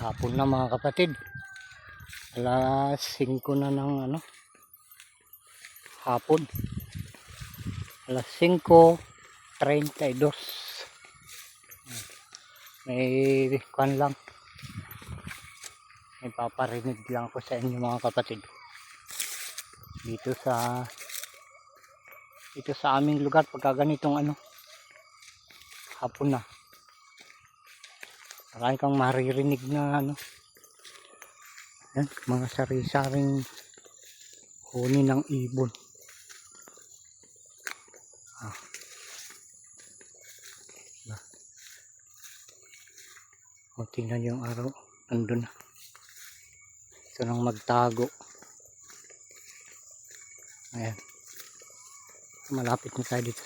Hapon na mga kapatid. Alas 5 na ng hapon. Alas 5:32. May kwan lang. May paparinig lang ko sa inyo mga kapatid. Dito sa aming lugar pagka ganitong hapon na. Marami kang maririnig na yan, mga sari-saring huni ng ibon. O, tingnan yung araw, andun na. Ito nang magtago. Ayan. Malapit na tayo dito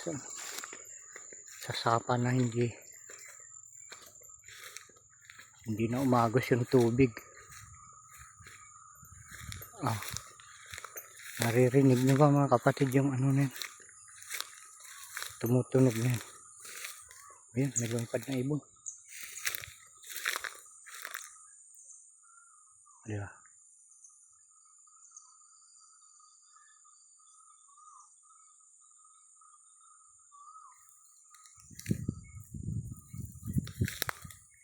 sa sapa na hindi na umagos yung tubig. Naririnig nyo ba mga kapatid yung na yan? Tumutunog na yan. Ayan, may lumipad na ibon. Diba?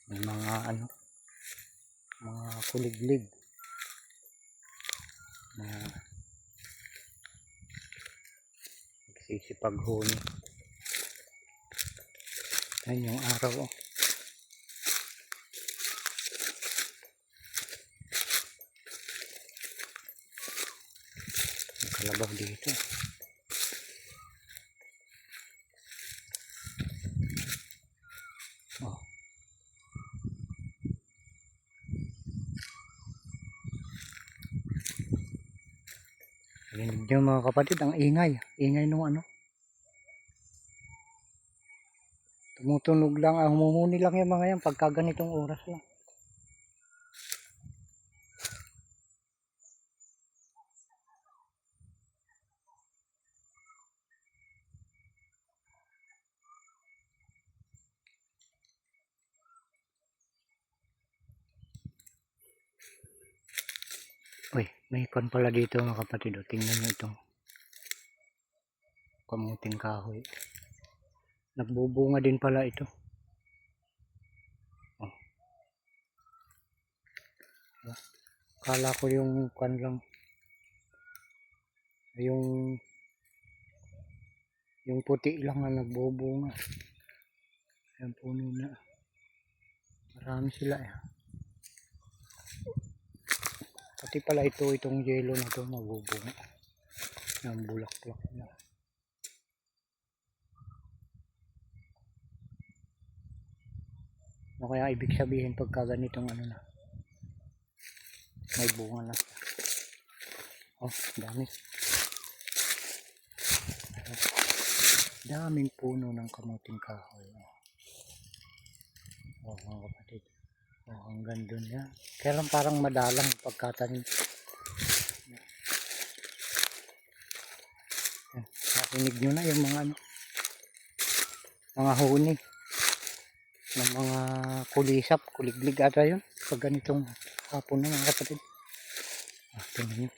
May mga mga kuliglig na nagsisipaghuni. Ayan yung araw. Kalabaw dito. Rinig nyo mga kapatid, ang ingay nung tumutunog lang, humuhuni lang yung mga yan pagka ganitong oras lang. Uy, may ikon pala dito mga kapatid. Tingnan nyo itong kamuting kahoy. Nagbubunga din pala ito. Kala ko yung kwan lang. Yung puti lang na nagbubunga. Ayan, puno na. Marami sila eh. Pati pala itong yelo na ito nagbubunga. Yung bulaklak na. Ano kaya ibig sabihin pagka ganitong na? May bunga na. Oh, dami. Daming puno ng kamuting kahoy. Oh, mga kapatid. Oh, hanggang dun yan. Kaya lang parang madalang pagkatanim. Narinig nyo na yung mga mga huni ng mga kulisap, kuliglig ata yun pag ganitong hapon na mga kapatid. Tingnan nyo.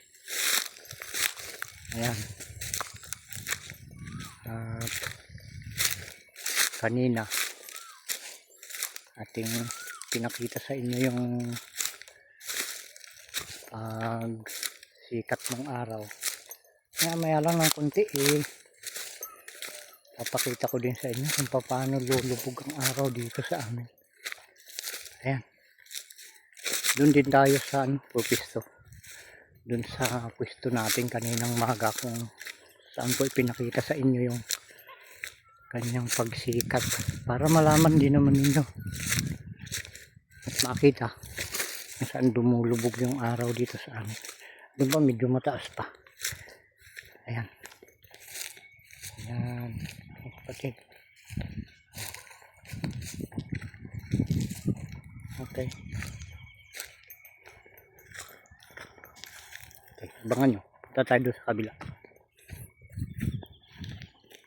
Ayan. At kanina ating pinakita sa inyo yung sikat ng araw. Maya lang ng kunti papakita ko din sa inyo kung paano lulubog ang araw dito sa amin. Ayan. Doon din tayo sa pwesto. Doon sa pwesto natin kaninang maga kung saan ko ipinakita sa inyo yung kanyang pagsikat para malaman din naman ninyo at makita kung saan dumulubog yung araw dito sa amin. Doon ba medyo mataas pa. Ayan. Ayan. Kapatid. Okay. Abangan nyo. Punta tayo doon sa kabila.